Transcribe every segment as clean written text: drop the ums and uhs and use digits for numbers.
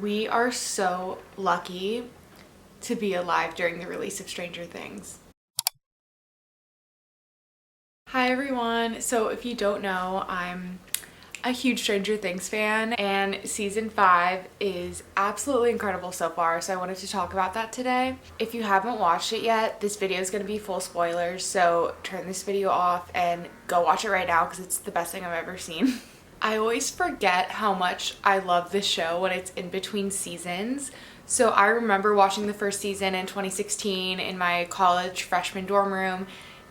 We are so lucky to be alive during the release of Stranger Things. Hi everyone! So if you don't know, I'm a huge Stranger Things fan and season 5 is absolutely incredible so far, so I wanted to talk about that today. If you haven't watched it yet, this video is going to be full spoilers, so turn this video off and go watch it right now because it's the best thing I've ever seen. I always forget how much I love this show when it's in between seasons. So I remember watching the first season in 2016 in my college freshman dorm room,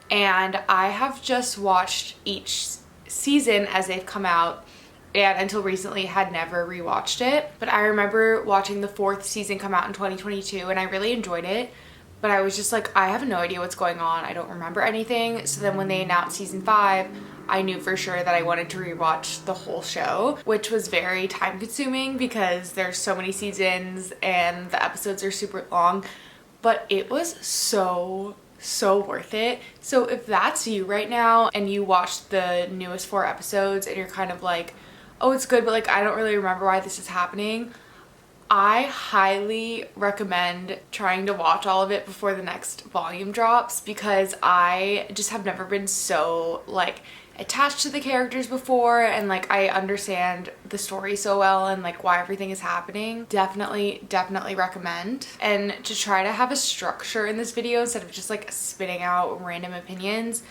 and I have just watched each season as they've come out, and until recently had never rewatched it. But I remember watching the 4th season come out in 2022 and I really enjoyed it, but I was just like, I have no idea what's going on. I don't remember anything. So then when they announced season 5, I knew for sure that I wanted to rewatch the whole show, which was very time consuming because there's so many seasons and the episodes are super long, but it was so worth it. So if that's you right now and you watched the newest 4 episodes and you're kind of like, oh, it's good, but like I don't really remember why this is happening, I highly recommend trying to watch all of it before the next volume drops, because I just have never been so like attached to the characters before, and like I understand the story so well and like why everything is happening. Definitely recommend. And to try to have a structure in this video instead of just like spitting out random opinions,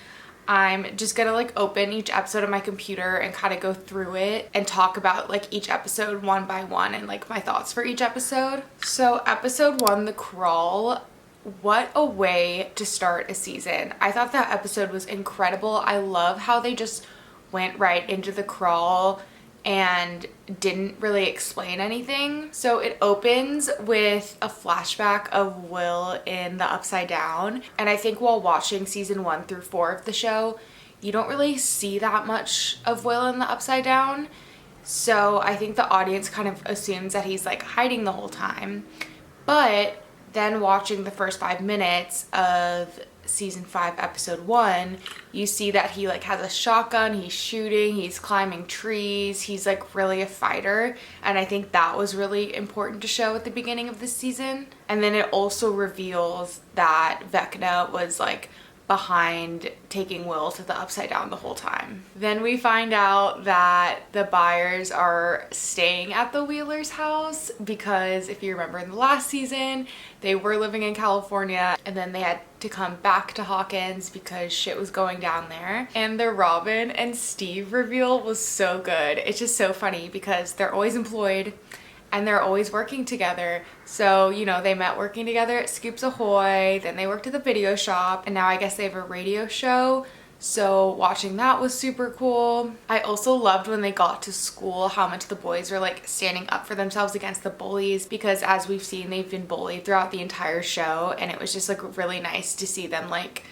I'm just gonna like open each episode on my computer and kind of go through it and talk about like each episode one by one and like my thoughts for each episode. So episode 1, The Crawl. What a way to start a season. I thought that episode was incredible. I love how they just went right into the crawl and didn't really explain anything. So it opens with a flashback of Will in the Upside Down. And I think while watching season 1 through 4 of the show, you don't really see that much of Will in the Upside Down. So I think the audience kind of assumes that he's like hiding the whole time. But then watching the first 5 minutes of season 5 episode 1, you see that he like has a shotgun, he's shooting, he's climbing trees, he's like really a fighter, and I think that was really important to show at the beginning of this season. And then it also reveals that Vecna was like behind taking Will to the Upside Down the whole time. Then we find out that the Byers are staying at the Wheelers' house because if you remember in the last season, they were living in California and then they had to come back to Hawkins because shit was going down there. And the Robin and Steve reveal was so good. It's just so funny because they're always employed and they're always working together. So, you know, they met working together at Scoops Ahoy, then they worked at the video shop, and now I guess they have a radio show. So watching that was super cool. I also loved when they got to school how much the boys were like standing up for themselves against the bullies, because as we've seen, they've been bullied throughout the entire show, and it was just like really nice to see them like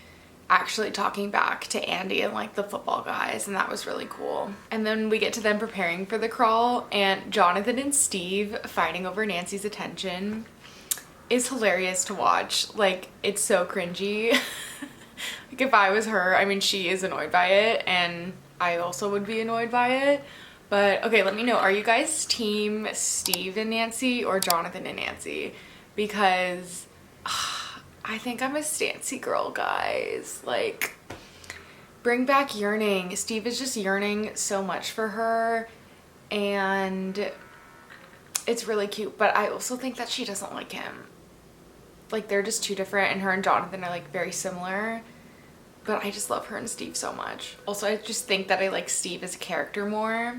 actually talking back to Andy and like the football guys, and that was really cool. And then we get to them preparing for the crawl, and Jonathan and Steve fighting over Nancy's attention is hilarious to watch. Like, it's so cringy. Like, if I was her, I mean, she is annoyed by it and I also would be annoyed by it. But okay, let me know, are you guys team Steve and Nancy or Jonathan and Nancy? Because I think I'm a Stancy girl, guys. Like, bring back yearning. Steve is just yearning so much for her and it's really cute, but I also think that she doesn't like him. Like, they're just too different, and her and Jonathan are like very similar, but I just love her and Steve so much. Also, I just think that I like Steve as a character more.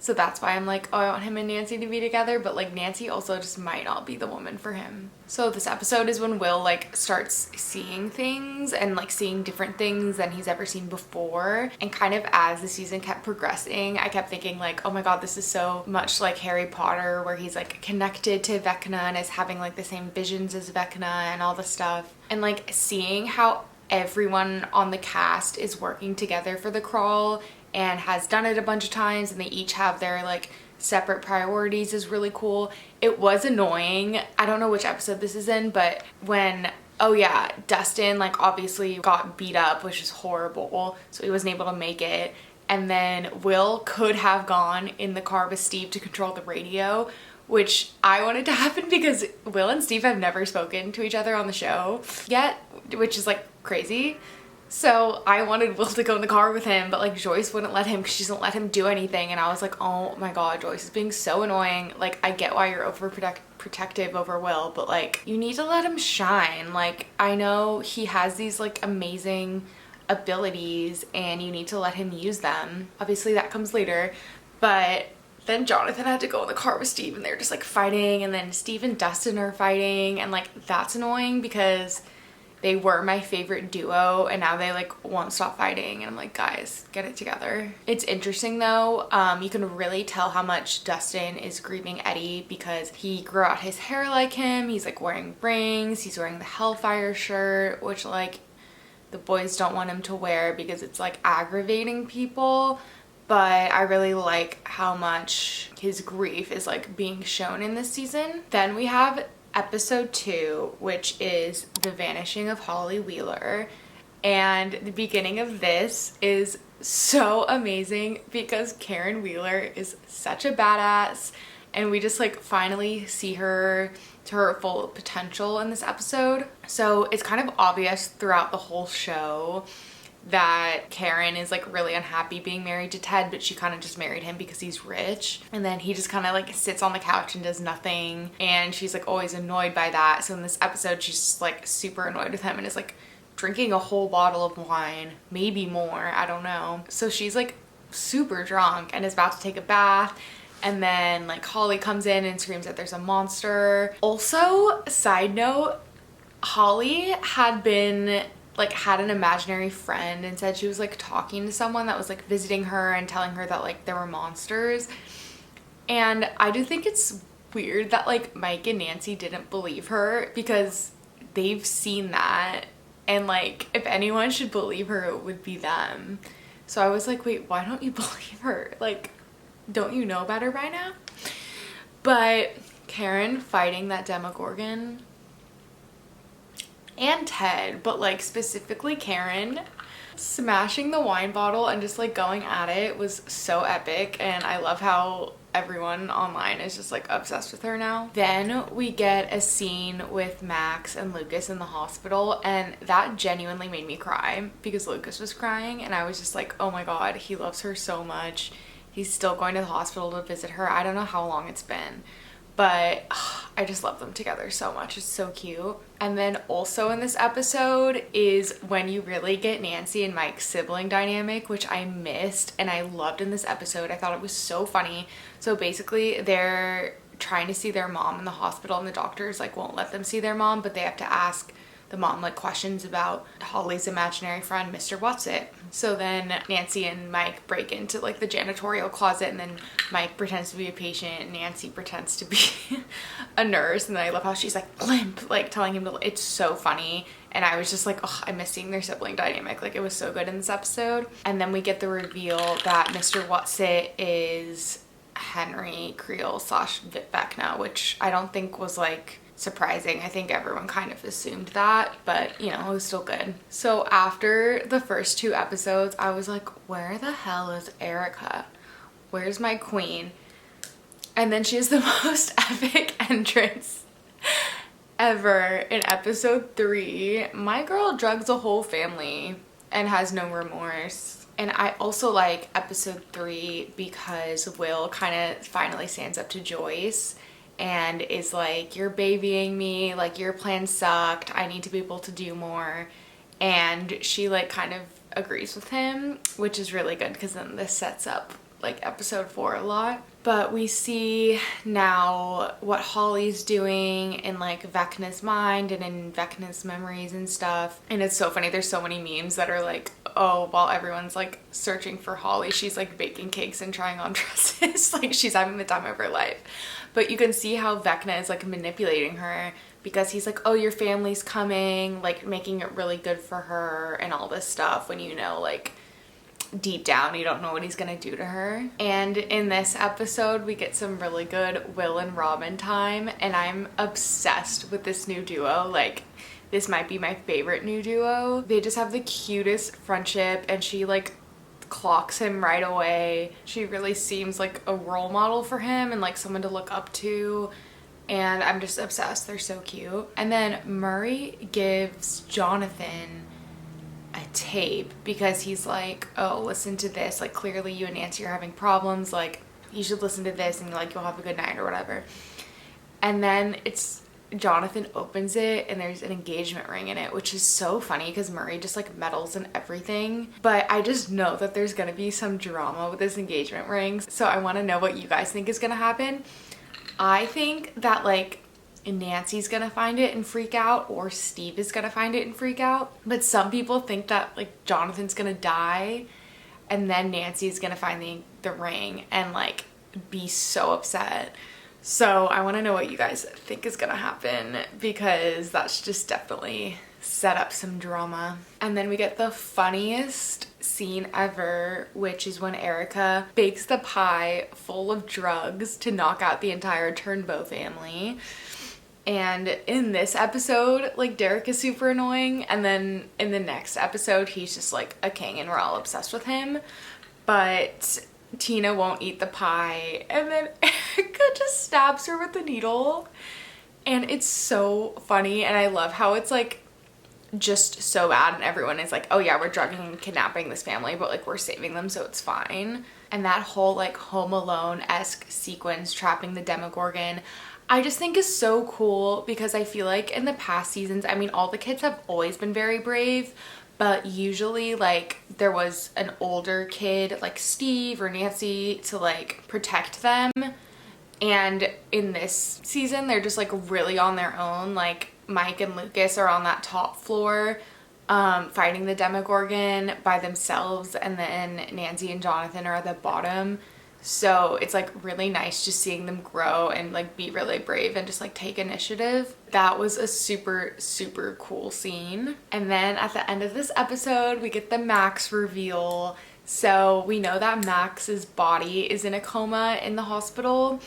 So that's why I'm like, oh, I want him and Nancy to be together, but like Nancy also just might not be the woman for him. So this episode is when Will like starts seeing things and like seeing different things than he's ever seen before. And kind of as the season kept progressing, I kept thinking like, oh my god, this is so much like Harry Potter, where he's like connected to Vecna and is having like the same visions as Vecna and all the stuff. And like seeing how everyone on the cast is working together for the crawl and has done it a bunch of times, and they each have their like separate priorities is really cool. It was annoying, I don't know which episode this is in, but when, oh yeah, Dustin like obviously got beat up, which is horrible, so he wasn't able to make it, and then Will could have gone in the car with Steve to control the radio, which I wanted to happen because Will and Steve have never spoken to each other on the show yet, which is like crazy. So I wanted Will to go in the car with him, but like Joyce wouldn't let him because she doesn't let him do anything. And I was like, oh my God, Joyce is being so annoying. Like, I get why you're protective over Will, but like, you need to let him shine. Like, I know he has these like amazing abilities and you need to let him use them. Obviously that comes later, but then Jonathan had to go in the car with Steve and they're just like fighting, and then Steve and Dustin are fighting, and like that's annoying because they were my favorite duo and now they like won't stop fighting, and I'm like, guys, get it together. It's interesting though, you can really tell how much Dustin is grieving Eddie because he grew out his hair like him, he's like wearing rings, he's wearing the Hellfire shirt, which like the boys don't want him to wear because it's like aggravating people, but I really like how much his grief is like being shown in this season. Then we have episode 2, which is the vanishing of Holly Wheeler, and the beginning of this is so amazing because Karen Wheeler is such a badass, and we just like finally see her to her full potential in this episode. So it's kind of obvious throughout the whole show that Karen is like really unhappy being married to Ted, but she kind of just married him because he's rich, and then he just kind of like sits on the couch and does nothing, and she's like always annoyed by that. So in this episode she's just like super annoyed with him and is like drinking a whole bottle of wine, maybe more, I don't know. So she's like super drunk and is about to take a bath, and then like Holly comes in and screams that there's a monster. Also, side note, Holly had an imaginary friend and said she was like talking to someone that was like visiting her and telling her that like there were monsters. And I do think it's weird that like Mike and Nancy didn't believe her because they've seen that, and like if anyone should believe her it would be them. So I was like, wait, why don't you believe her? Like, don't you know better by now? But Karen fighting that Demogorgon, and Ted, but like specifically Karen smashing the wine bottle and just like going at it was so epic, and I love how everyone online is just like obsessed with her now. Then we get a scene with Max and Lucas in the hospital, and that genuinely made me cry because Lucas was crying and I was just like, oh my God, he loves her so much. He's still going to the hospital to visit her. I don't know how long it's been, but I just love them together so much. It's so cute. And then also in this episode is when you really get Nancy and Mike's sibling dynamic, which I missed and I loved in this episode. I thought it was so funny. So basically they're trying to see their mom in the hospital and the doctors like won't let them see their mom, but they have to ask the mom like questions about Holly's imaginary friend, Mr. Whatsit. So then Nancy and Mike break into like the janitorial closet, and then Mike pretends to be a patient and Nancy pretends to be a nurse. And then I love how she's like limp, like telling him to, it's so funny. And I was just like, oh, I miss seeing their sibling dynamic. Like, it was so good in this episode. And then we get the reveal that Mr. Whatsit is Henry Creel / Vecna, which I don't think was like surprising. I think everyone kind of assumed that, but you know, it was still good. So after the first 2 episodes, I was like, where the hell is Erica? Where's my queen? And then she has the most epic entrance ever in episode 3. My girl drugs a whole family and has no remorse. And I also like episode 3 because Will kind of finally stands up to Joyce and is like, you're babying me, like your plan sucked, I need to be able to do more. And she like kind of agrees with him, which is really good because then this sets up like episode 4 a lot. But we see now what Holly's doing in like Vecna's mind and in Vecna's memories and stuff. And it's so funny, there's so many memes that are like, oh, while everyone's like searching for Holly, she's like baking cakes and trying on dresses. Like, she's having the time of her life. But you can see how Vecna is like manipulating her because he's like, oh, your family's coming, like making it really good for her and all this stuff, when you know, like deep down you don't know what he's gonna do to her. And in this episode we get some really good Will and Robin time, and I'm obsessed with this new duo. Like, this might be my favorite new duo. They just have the cutest friendship, and she like clocks him right away. She really seems like a role model for him and like someone to look up to. And I'm just obsessed. They're so cute. And then Murray gives Jonathan a tape because he's like, oh, listen to this. Like, clearly you and Nancy are having problems. Like, you should listen to this and like you'll have a good night or whatever. And then Jonathan opens it and there's an engagement ring in it, which is so funny because Murray just like meddles in everything. But I just know that there's gonna be some drama with this engagement ring. So I wanna know what you guys think is gonna happen. I think that like Nancy's gonna find it and freak out, or Steve is gonna find it and freak out. But some people think that like Jonathan's gonna die and then Nancy's gonna find the ring and like be so upset. So I want to know what you guys think is gonna happen because that's just definitely set up some drama. And then we get the funniest scene ever, which is when Erica bakes the pie full of drugs to knock out the entire Turnbow family. And in this episode, like, Derek is super annoying, and then in the next episode he's just like a king and we're all obsessed with him. But Tina won't eat the pie and then Erica just stabs her with the needle, and it's so funny. And I love how it's like just so bad and everyone is like, oh yeah, we're drugging and kidnapping this family, but like we're saving them, so it's fine. And that whole like Home Alone-esque sequence trapping the Demogorgon, I just think is so cool because I feel like in the past seasons, I mean, all the kids have always been very brave, but usually like there was an older kid like Steve or Nancy to like protect them. And in this season, they're just like really on their own. Like Mike and Lucas are on that top floor fighting the Demogorgon by themselves, and then Nancy and Jonathan are at the bottom. So it's like really nice just seeing them grow and like be really brave and just like take initiative. That was a super, super cool scene. And then at the end of this episode, we get the Max reveal. So we know that Max's body is in a coma in the hospital,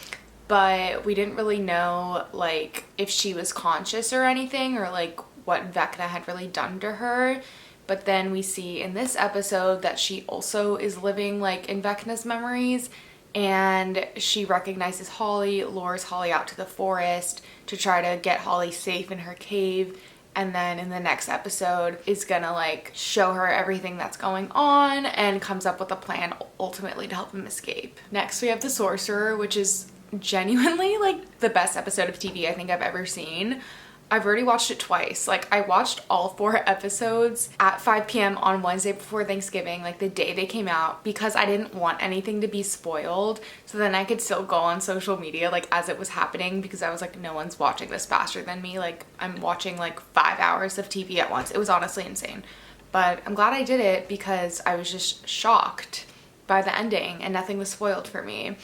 but we didn't really know like if she was conscious or anything, or like what Vecna had really done to her. But then we see in this episode that she also is living like in Vecna's memories, and she recognizes Holly, lures Holly out to the forest to try to get Holly safe in her cave. And then in the next episode is gonna like show her everything that's going on and comes up with a plan ultimately to help him escape. Next we have The Sorcerer, which is genuinely like the best episode of TV I think I've ever seen. I've already watched it twice. Like, I watched all 4 episodes at 5 p.m. on Wednesday before Thanksgiving, like the day they came out, because I didn't want anything to be spoiled. So then I could still go on social media like as it was happening, because I was like, no one's watching this faster than me. Like, I'm watching like 5 hours of TV at once. It was honestly insane. But I'm glad I did it because I was just shocked by the ending and nothing was spoiled for me.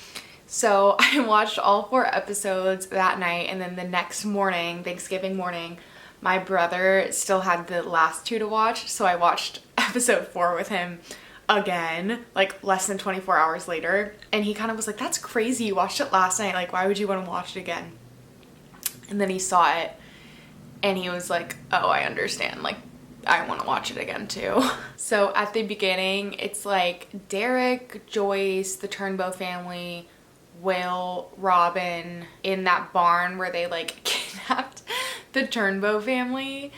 So I watched all 4 episodes that night, and then the next morning, Thanksgiving morning, my brother still had the last 2 to watch, so I watched episode 4 with him again, like less than 24 hours later, and he kind of was like, that's crazy, you watched it last night, like why would you want to watch it again? And then he saw it, and he was like, oh, I understand, like I want to watch it again too. So at the beginning, it's like Derek, Joyce, the Turnbow family, Will, Robin in that barn where they like kidnapped the Turnbow family.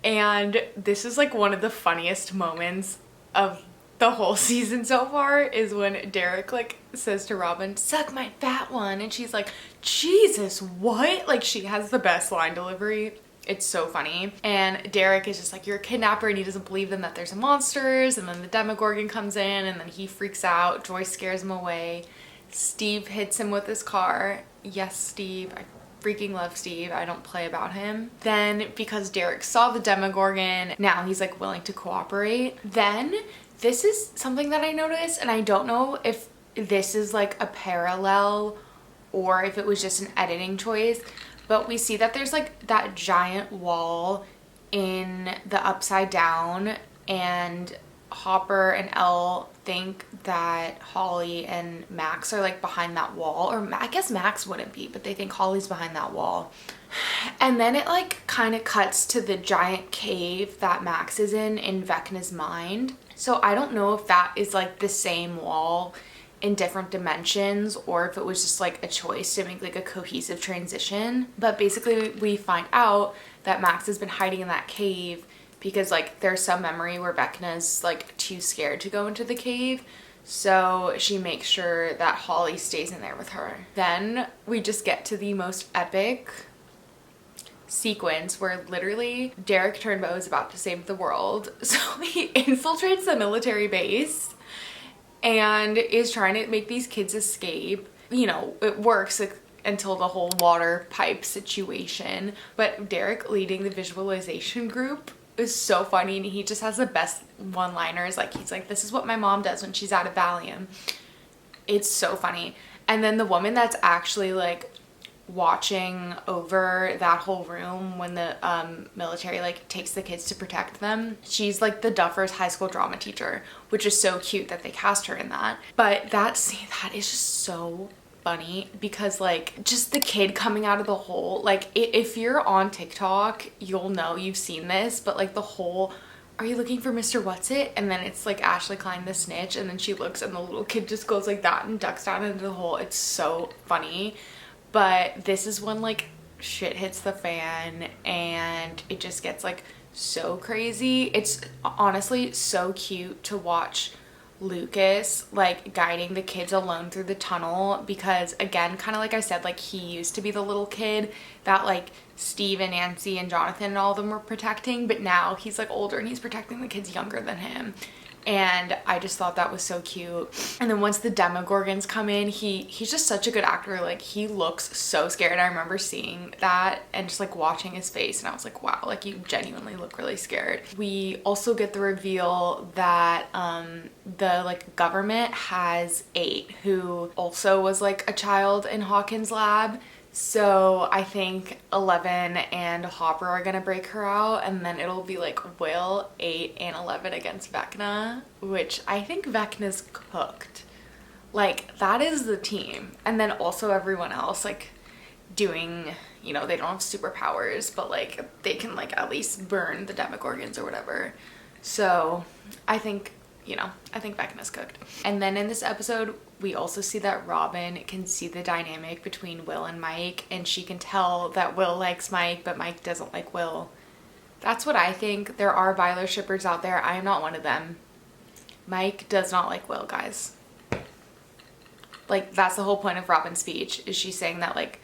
And this is like one of the funniest moments of the whole season so far, is when Derek like says to Robin, suck my fat one, and she's like, Jesus, what? Like, she has the best line delivery. It's so funny. And Derek is just like, you're a kidnapper, and he doesn't believe them that there's monsters. And then the Demogorgon comes in, and then he freaks out. Joyce scares him away. Steve hits him with his car. Yes, Steve. I freaking love Steve. I don't play about him. Then, because Derek saw the Demogorgon, now he's like willing to cooperate. Then, this is something that I noticed, and I don't know if this is like a parallel or if it was just an editing choice, but we see that there's like that giant wall in the Upside Down, and Hopper and Elle think that Holly and Max are like behind that wall, or I guess Max wouldn't be, but they think Holly's behind that wall. And then it like kind of cuts to the giant cave that Max is in Vecna's mind, So I don't know if that is like the same wall in different dimensions or if it was just like a choice to make like a cohesive transition. But basically we find out that Max has been hiding in that cave because like there's some memory where Vecna's like too scared to go into the cave. So she makes sure that Holly stays in there with her. Then we just get to the most epic sequence where literally Derek Turnbow is about to save the world. So he infiltrates the military base and is trying to make these kids escape. You know, it works until the whole water pipe situation. But Derek leading the visualization group is so funny, and he just has the best one-liners. Like, he's like, this is what my mom does when she's out of Valium. It's so funny. And then the woman that's actually like watching over that whole room when the military like takes the kids to protect them, she's like the Duffers high school drama teacher, which is so cute that they cast her in that. But that scene, that is just so funny because like just the kid coming out of the hole, like if you're on TikTok you'll know you've seen this, but like the whole, are you looking for Mr. What's-It? And then it's like Ashley Klein the snitch, and then she looks and the little kid just goes like that and ducks down into the hole. It's so funny. But this is when like shit hits the fan and it just gets like so crazy. It's honestly so cute to watch Lucas like guiding the kids alone through the tunnel, because again, kind of like I said, like he used to be the little kid that like Steve and Nancy and Jonathan and all of them were protecting, but now he's like older and he's protecting the kids younger than him. And I just thought that was so cute. And then once the Demogorgons come in, he's just such a good actor. Like he looks so scared. I remember seeing that and just like watching his face, and I was like, wow, like you genuinely look really scared. We also get the reveal that the like government has 8 who also was like a child in Hawkins' lab. So I think 11 and Hopper are gonna break her out, and then it'll be like Will, 8, and 11 against Vecna, which I think Vecna's cooked. Like that is the team. And then also everyone else like doing, you know, they don't have superpowers, but like they can like at least burn the Demogorgons or whatever. So I think, you know, I think Vecna's cooked. And then in this episode, we also see that Robin can see the dynamic between Will and Mike, and she can tell that Will likes Mike, but Mike doesn't like Will. That's what I think. There are Byler shippers out there. I am not one of them. Mike does not like Will, guys. Like, that's the whole point of Robin's speech, is she's saying that, like,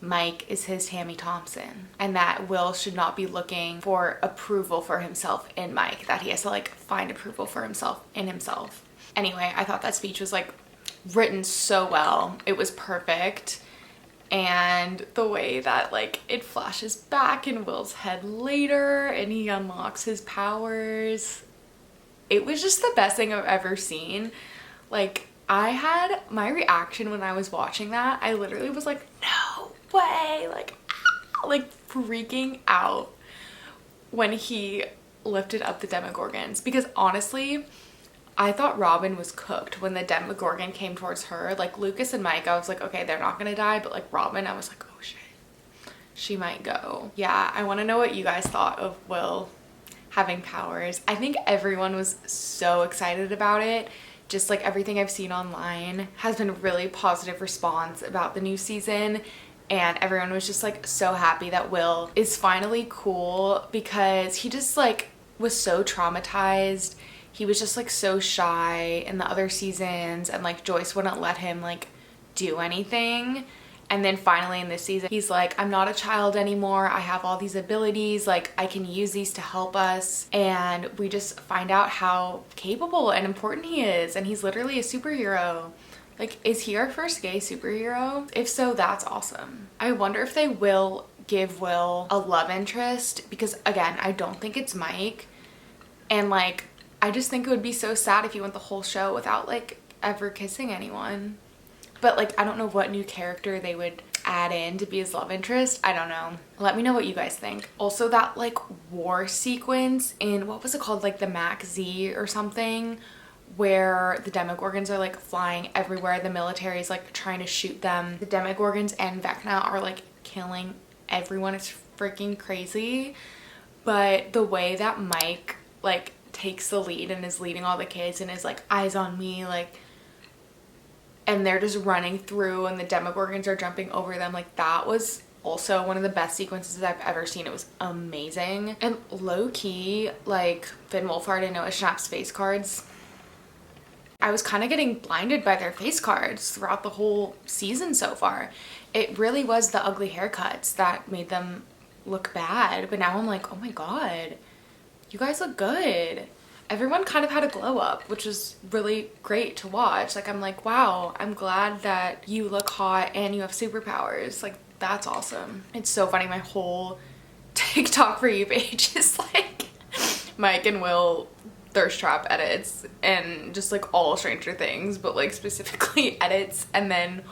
Mike is his Tammy Thompson, and that Will should not be looking for approval for himself in Mike, that he has to, like, find approval for himself in himself. Anyway, I thought that speech was, like, written so well. It was perfect. And the way that like it flashes back in Will's head later and he unlocks his powers, it was just the best thing I've ever seen. Like, I had my reaction when I was watching that, I literally was like, no way, like freaking out when he lifted up the Demogorgons, because honestly I thought Robin was cooked when the Demogorgon came towards her. Like Lucas and Mike, I was like, okay, they're not gonna die, but like Robin, I was like, oh shit, she might go. Yeah, I want to know what you guys thought of Will having powers. I think everyone was so excited about it. Just like everything I've seen online has been really positive response about the new season, and everyone was just like so happy that Will is finally cool, because he just like was so traumatized. He was just like so shy in the other seasons, and like Joyce wouldn't let him like do anything. And then finally in this season, he's like, I'm not a child anymore. I have all these abilities. Like I can use these to help us. And we just find out how capable and important he is. And he's literally a superhero. Like, is he our first gay superhero? If so, that's awesome. I wonder if they will give Will a love interest, because again, I don't think it's Mike. And like, I just think it would be so sad if he went the whole show without like ever kissing anyone. But like, I don't know what new character they would add in to be his love interest. I don't know. Let me know what you guys think. Also, that like war sequence in, what was it called? Like the Max Z or something, where the Demogorgons are like flying everywhere. The military is like trying to shoot them. The Demogorgons and Vecna are like killing everyone. It's freaking crazy. But the way that Mike like takes the lead and is leading all the kids and is like, eyes on me, like, and they're just running through and the Demogorgons are jumping over them. Like, that was also one of the best sequences I've ever seen. It was amazing. And low-key, like, Finn Wolfhard and Noah Schnapp's face cards, I was kind of getting blinded by their face cards throughout the whole season so far. It really was the ugly haircuts that made them look bad, but now I'm like, oh my god, you guys look good. Everyone kind of had a glow up, which was really great to watch. Like, I'm like, wow, I'm glad that you look hot and you have superpowers. Like, that's awesome. It's so funny, my whole TikTok For You page is like Mike and Will thirst trap edits and just like all Stranger Things, but like specifically edits, and then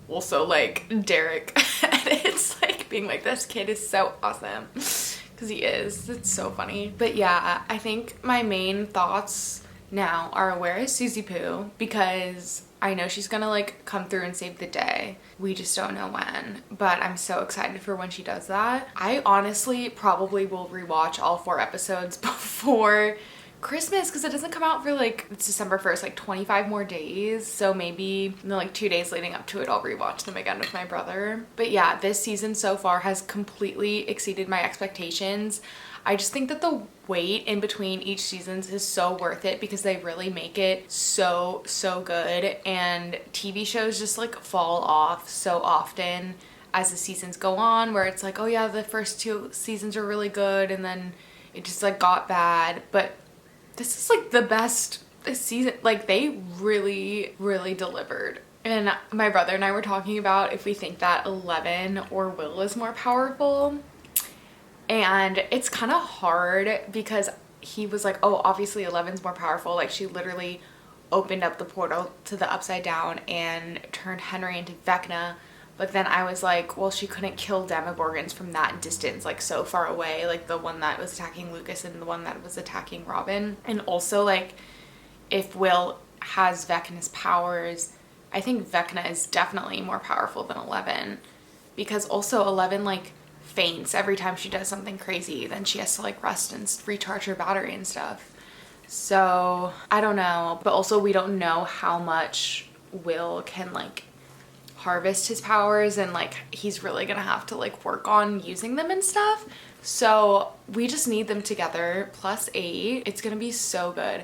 also like Derek edits, like being like, this kid is so awesome, because he is. It's so funny. But yeah, I think my main thoughts now are, where is Susie Poo? Because I know she's gonna like come through and save the day. We just don't know when, but I'm so excited for when she does that. I honestly probably will rewatch all 4 episodes before Christmas, because it doesn't come out for like, it's December 1st, like 25 more days. So maybe in the like 2 days leading up to it, I'll rewatch them again with my brother. But yeah, this season so far has completely exceeded my expectations. I just think that the wait in between each seasons is so worth it, because they really make it so good. And TV shows just like fall off so often as the seasons go on, where it's like, oh yeah, the first 2 seasons are really good and then it just like got bad. But this is like the best season. Like, they really delivered. And my brother and I were talking about if we think that 11 or Will is more powerful. And it's kind of hard, because he was like, oh, obviously 11's more powerful. Like, she literally opened up the portal to the Upside Down and turned Henry into Vecna. But then I was like, well, she couldn't kill Demogorgons from that distance, like so far away, like the one that was attacking Lucas and the one that was attacking Robin. And also, like, if Will has Vecna's powers, I think Vecna is definitely more powerful than 11, because also 11 like faints every time she does something crazy. Then she has to like rest and recharge her battery and stuff. So I don't know. But also, we don't know how much Will can like harvest his powers, and like he's really gonna have to like work on using them and stuff. So we just need them together plus 8. It's gonna be so good.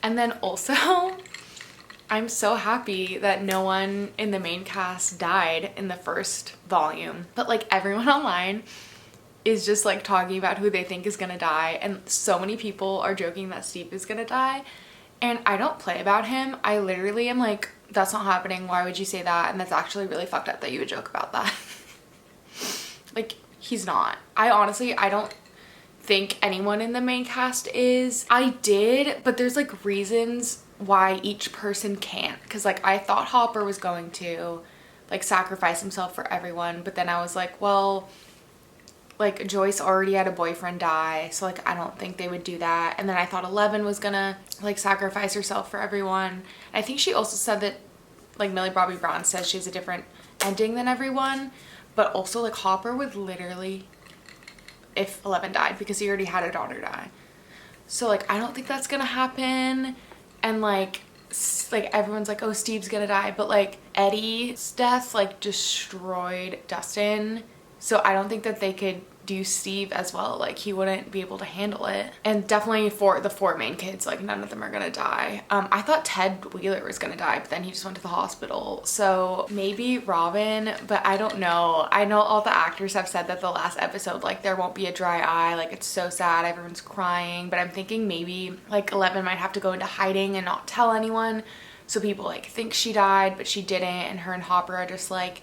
And then also I'm so happy that no one in the main cast died in the first volume, but like everyone online is just like talking about who they think is gonna die, and so many people are joking that Steve is gonna die. And I don't play about him. I literally am like, that's not happening. Why would you say that? And that's actually really fucked up that you would joke about that. Like, he's not. I don't think anyone in the main cast is. I did, but there's like reasons why each person can't. Because like, I thought Hopper was going to like sacrifice himself for everyone, but then I was like, well, like Joyce already had a boyfriend die, so like I don't think they would do that. And then I thought 11 was gonna like sacrifice herself for everyone. I think she also said that like Millie Bobby Brown says she has a different ending than everyone, but also like Hopper would literally, if 11 died, because he already had a daughter die. So like I don't think that's gonna happen. And like everyone's like, oh, Steve's gonna die, but like Eddie's death like destroyed Dustin. So I don't think that they could do Steve as well. Like, he wouldn't be able to handle it. And definitely for the 4 main kids, like none of them are gonna die. I thought Ted Wheeler was gonna die, but then he just went to the hospital. So maybe Robin, but I don't know. I know all the actors have said that the last episode, like there won't be a dry eye. Like, it's so sad, everyone's crying. But I'm thinking maybe like 11 might have to go into hiding and not tell anyone. So people like think she died, but she didn't. And her and Hopper are just like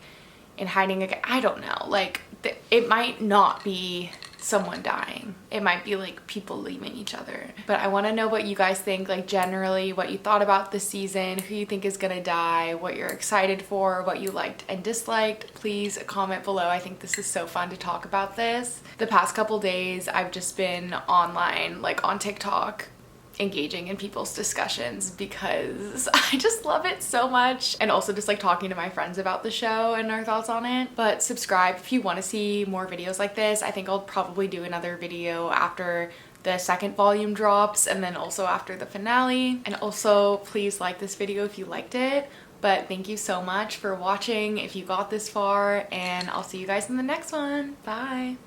in hiding again. I don't know. Like, it might not be someone dying. It might be like people leaving each other. But I want to know what you guys think, like generally what you thought about this season, who you think is gonna die, what you're excited for, what you liked and disliked. Please comment below. I think this is so fun to talk about this. The past couple days I've just been online, like on TikTok, engaging in people's discussions, because I just love it so much, and also just like talking to my friends about the show and our thoughts on it. But subscribe if you want to see more videos like this. I think I'll probably do another video after the second volume drops, and then also after the finale. And also please like this video if you liked it. But thank you so much for watching if you got this far, and I'll see you guys in the next one. Bye.